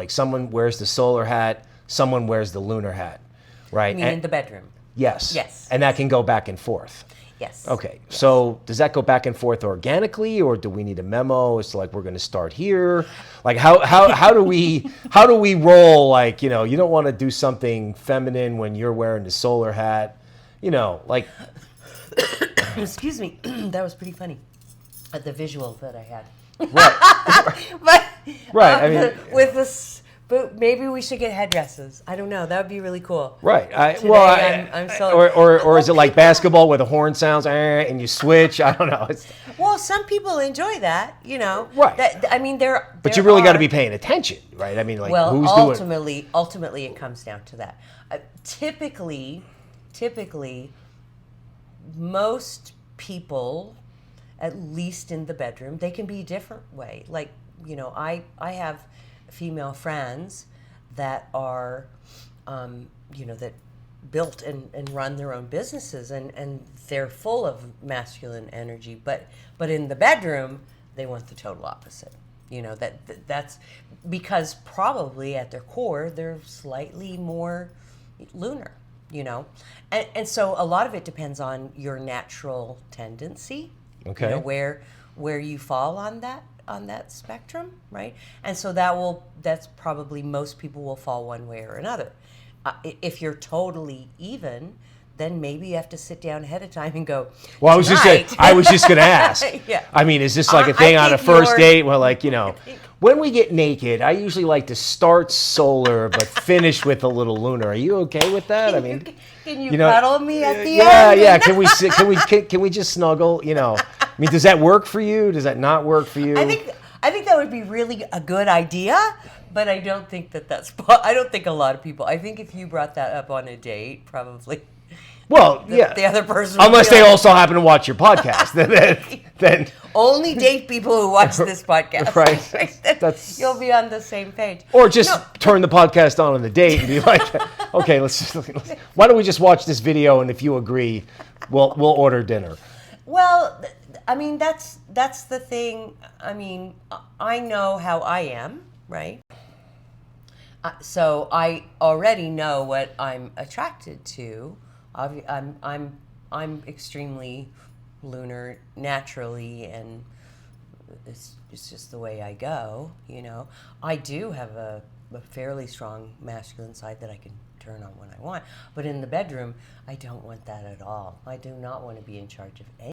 Like someone wears the solar hat, someone wears the lunar hat, right? You mean in the bedroom? Yes. Yes. And that can go back and forth. Yes. Okay. Yes. So does that go back and forth organically, or do we need a memo? It's like we're going to start here. Like how do we roll? Like, you don't want to do something feminine when you're wearing the solar hat. Like. Excuse me. That was pretty funny. The visual that I had. Right. But Right. I mean, with this. But maybe we should get headdresses. I don't know. That would be really cool. Right. I'm so. Or is it like basketball where the horn sounds and you switch? I don't know. Well, some people enjoy that, Right. But you really got to be paying attention, right? I mean, like, well, who's ultimately, it comes down to that. Typically, most people, at least in the bedroom, they can be a different way. Like, I have female friends that are, that built and run their own businesses, and they're full of masculine energy. But in the bedroom, they want the total opposite. That's because probably at their core, they're slightly more lunar. And so a lot of it depends on your natural tendency. Okay. Where you fall on that spectrum, right? And so that's probably most people will fall one way or another. If you're totally even, then maybe you have to sit down ahead of time and go. Well, I was just going to ask. Yeah. I mean, is this like a thing on a first date? Well, like, when we get naked, I usually like to start solar but finish with a little lunar. Are you okay with that? Can you cuddle me at the end? Yeah. Can we just snuggle? Does that work for you? Does that not work for you? I think that would be really a good idea, but I don't think I don't think a lot of people. I think if you brought that up on a date, probably. Well, the other person. Unless they also happen to watch your podcast, then only date people who watch this podcast. Right. You'll be on the same page. Or just turn the podcast on the date and be like, okay, why don't we just watch this video, and if you agree, we'll order dinner. Well, that's the thing. I know how I am, right? So I already know what I'm attracted to. I'm extremely lunar naturally, and it's just the way I go. I do have a fairly strong masculine side that I can turn on when I want, but in the bedroom, I don't want that at all. I do not want to be in charge of anything.